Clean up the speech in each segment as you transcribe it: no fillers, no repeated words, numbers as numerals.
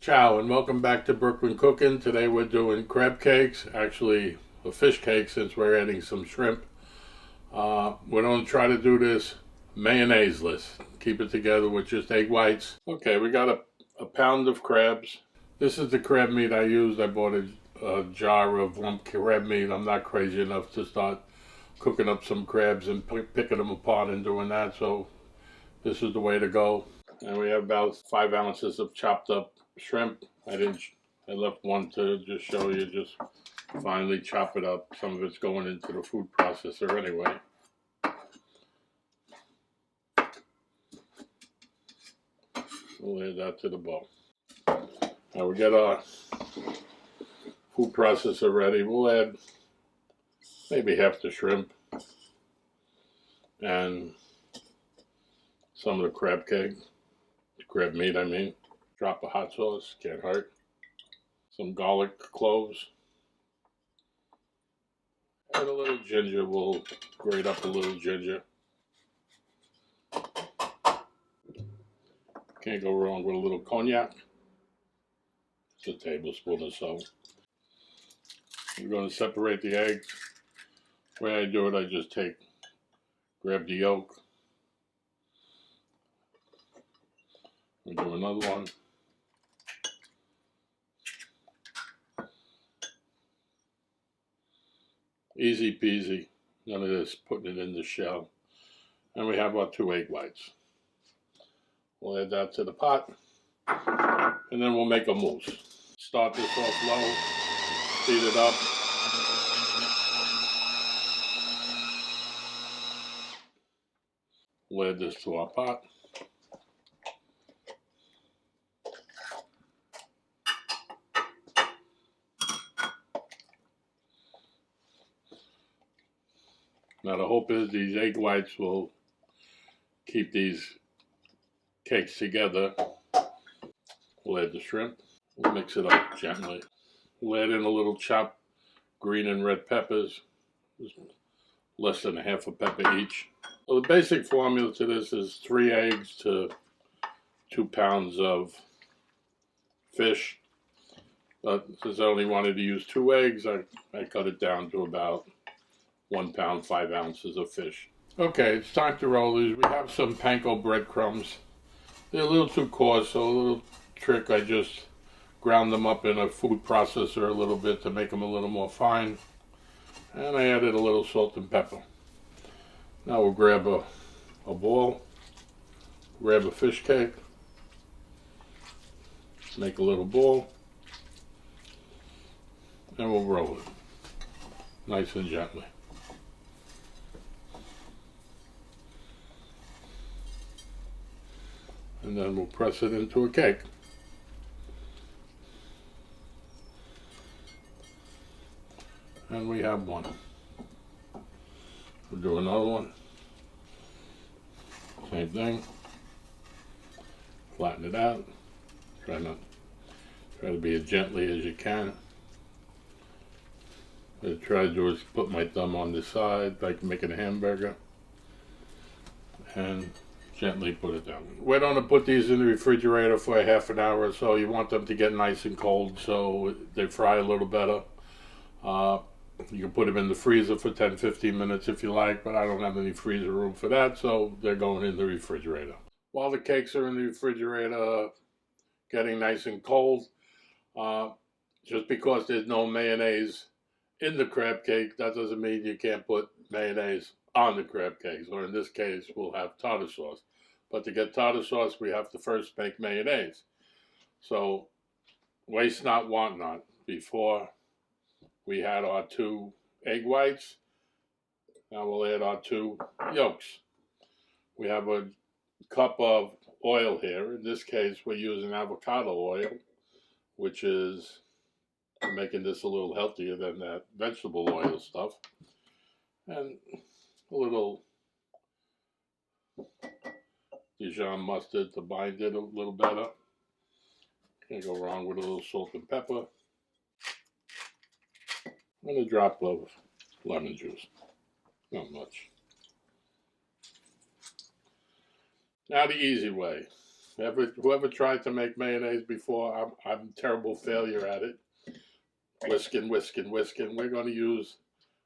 Ciao and welcome back to Brooklyn Cooking. Today we're doing crab cakes, actually a fish cake since we're adding some shrimp. We're going to try to do this mayonnaise-less. Keep it together with just egg whites. Okay, we got a pound of crabs. This is the crab meat I used. I bought a jar of lump crab meat. I'm not crazy enough to start cooking up some crabs and picking them apart and doing that, so this is the way to go. And we have about 5 ounces of chopped up shrimp. I left one to just show you, just finely chop it up. Some of it's going into the food processor anyway. We'll add that to the bowl. Now we get our food processor ready. We'll add maybe half the shrimp and some of the crab cake. Crab meat, I mean. Drop of hot sauce, can't hurt. Some garlic cloves. Add a little ginger, we'll grate up a little ginger. Can't go wrong with a little cognac. Just a tablespoon or so. We're going to separate the eggs. The way I do it, I just grab the yolk. We do another one. Easy peasy. None of this putting it in the shell. And we have our 2 egg whites. We'll add that to the pot. And then we'll make a mousse. Start this off low. Heat it up. We'll add this to our pot. Now the hope is these egg whites will keep these cakes together. We'll add the shrimp. We'll mix it up gently. We'll add in a little chopped green and red peppers. Less than a half a pepper each. So the basic formula to this is 3 eggs to 2 pounds of fish. But since I only wanted to use 2 eggs, I cut it down to about 1 pound, 5 ounces of fish. Okay, it's time to roll these. We have some panko breadcrumbs. They're a little too coarse, so a little trick, I just ground them up in a food processor a little bit to make them a little more fine. And I added a little salt and pepper. Now we'll grab a bowl, grab a fish cake, make a little ball, and we'll roll it nice and gently. And then we'll press it into a cake. And we have one. We'll do another one. Same thing. Flatten it out. Try to be as gently as you can. What I try to do is put my thumb on the side like making a hamburger. And gently put it down. We're going to put these in the refrigerator for a half an hour or so. You want them to get nice and cold so they fry a little better. You can put them in the freezer for 10-15 minutes if you like, but I don't have any freezer room for that, so they're going in the refrigerator. While the cakes are in the refrigerator getting nice and cold, just because there's no mayonnaise in the crab cake, that doesn't mean you can't put mayonnaise on the crab cakes, or in this case, we'll have tartar sauce. But to get tartar sauce, we have to first make mayonnaise. So, waste not, want not. Before we had our 2 egg whites, now we'll add our 2 yolks. We have a cup of oil here. In this case, we're using avocado oil, which is making this a little healthier than that vegetable oil stuff. And a little Dijon mustard to bind it a little better. Can't go wrong with a little salt and pepper. And a drop of lemon juice. Not much. Now the easy way. Whoever tried to make mayonnaise before, I'm a terrible failure at it. Whisking, whisking, whisking. We're going to use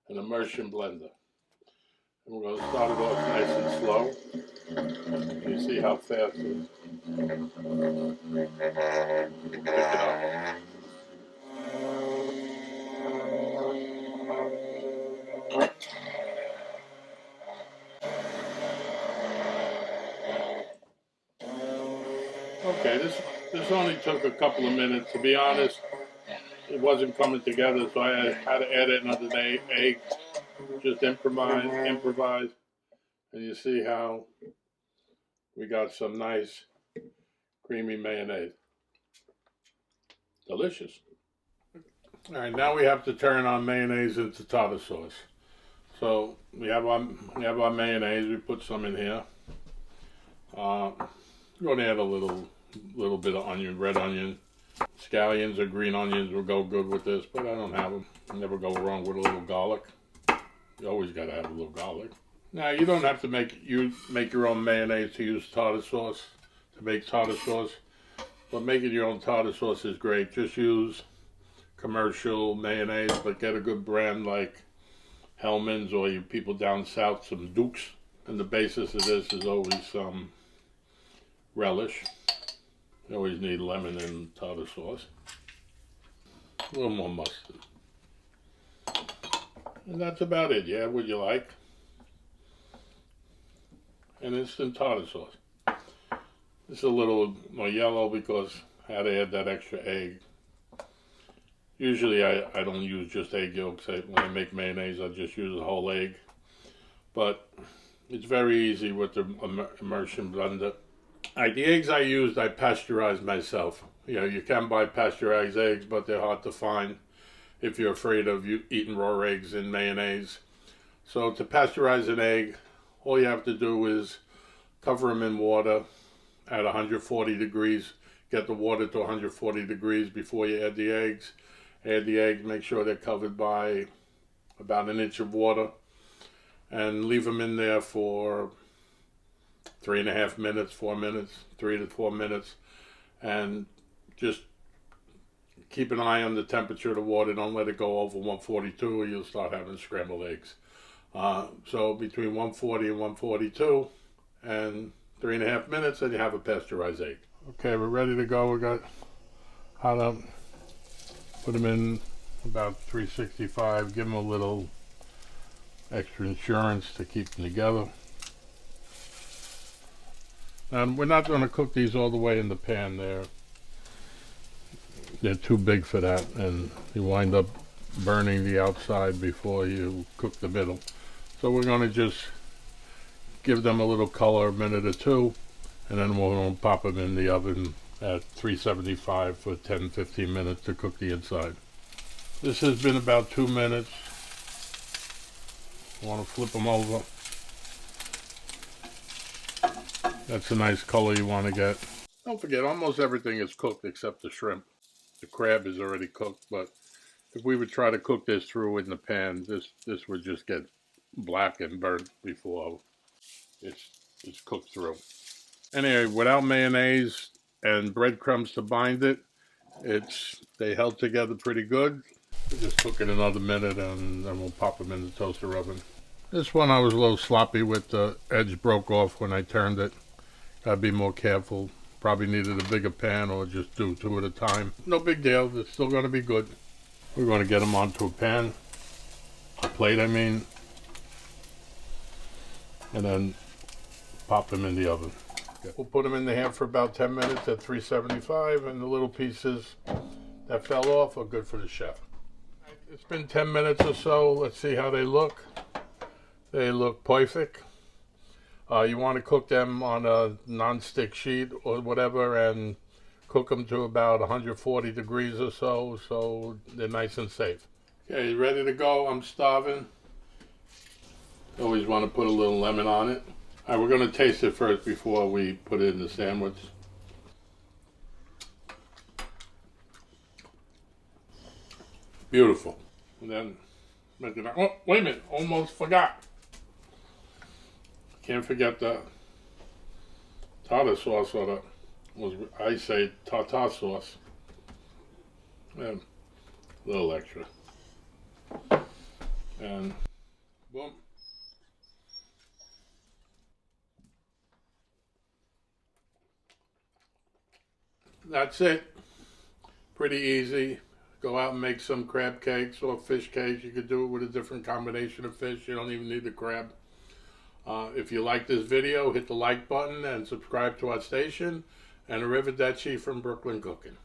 an immersion blender. And we're going to start it off nice and slow. You see how fast it pick it up. Okay, this only took a couple of minutes. To be honest, it wasn't coming together, so I had to add another egg. Just improvise, and you see how we got some nice creamy mayonnaise. Delicious. All right, now we have to turn our mayonnaise into tartar sauce. So we have our mayonnaise. We put some in here. We're going to add a little bit of onion, red onion. Scallions or green onions will go good with this, but I don't have them. Never go wrong with a little garlic. You always got to have a little garlic. Now you don't have to make your own mayonnaise to use tartar sauce to make tartar sauce, but making your own tartar sauce is great. Just use commercial mayonnaise, but get a good brand like Hellman's, or you people down south, some Dukes. And the basis of this is always some relish. You always need lemon in tartar sauce. A little more mustard. And that's about it. You add what you like. And instant tartar sauce. This is a little more yellow because I had to add that extra egg. Usually I don't use just egg yolks. When I make mayonnaise, I just use a whole egg. But it's very easy with the immersion blender. The eggs I used, I pasteurized myself. You can buy pasteurized eggs, but they're hard to find if you're afraid of eating raw eggs in mayonnaise. So to pasteurize an egg, all you have to do is cover them in water at 140 degrees. Get the water to 140 degrees before you add the eggs. Add the eggs, make sure they're covered by about an inch of water, and leave them in there for 3.5 minutes, 4 minutes, 3 to 4 minutes, and just keep an eye on the temperature of the water. Don't let it go over 142 or you'll start having scrambled eggs. So between 140 and 142 and 3.5 minutes, and you have a pasteurized egg. Okay, we're ready to go. We got how to put them in about 365. Give them a little extra insurance to keep them together. And we're not going to cook these all the way in the pan. They're too big for that, and you wind up burning the outside before you cook the middle. So we're going to just give them a little color, a minute or two, and then we'll pop them in the oven at 375 for 10-15 minutes to cook the inside. This has been about 2 minutes. I want to flip them over. That's a nice color you want to get. Don't forget, almost everything is cooked except the shrimp. The crab is already cooked, but if we would try to cook this through in the pan, this would just get black and burnt before it's cooked through. Anyway, without mayonnaise and breadcrumbs to bind it, they held together pretty good. We'll just cook it another minute and then we'll pop them in the toaster oven. This one I was a little sloppy with. The edge broke off when I turned it. Gotta be more careful. Probably needed a bigger pan or just do 2 at a time. No big deal, they're still gonna be good. We're gonna get them onto a pan, a plate I mean, and then pop them in the oven. We'll put them in the ham for about 10 minutes at 375, and the little pieces that fell off are good for the chef. It's been 10 minutes or so. Let's see how they look. They look perfect. You want to cook them on a non-stick sheet or whatever and cook them to about 140 degrees or so they're nice and safe. Okay, ready to go? I'm starving. Always want to put a little lemon on it. All right, we're going to taste it first before we put it in the sandwich. Beautiful. And then, oh, wait a minute, almost forgot. Can't forget the tartar sauce or the I say tartar sauce. And a little extra. And boom. That's it. Pretty easy. Go out and make some crab cakes or fish cakes. You could do it with a different combination of fish. You don't even need the crab. If you like this video, hit the like button and subscribe to our station. And arrivederci from Brooklyn Cooking.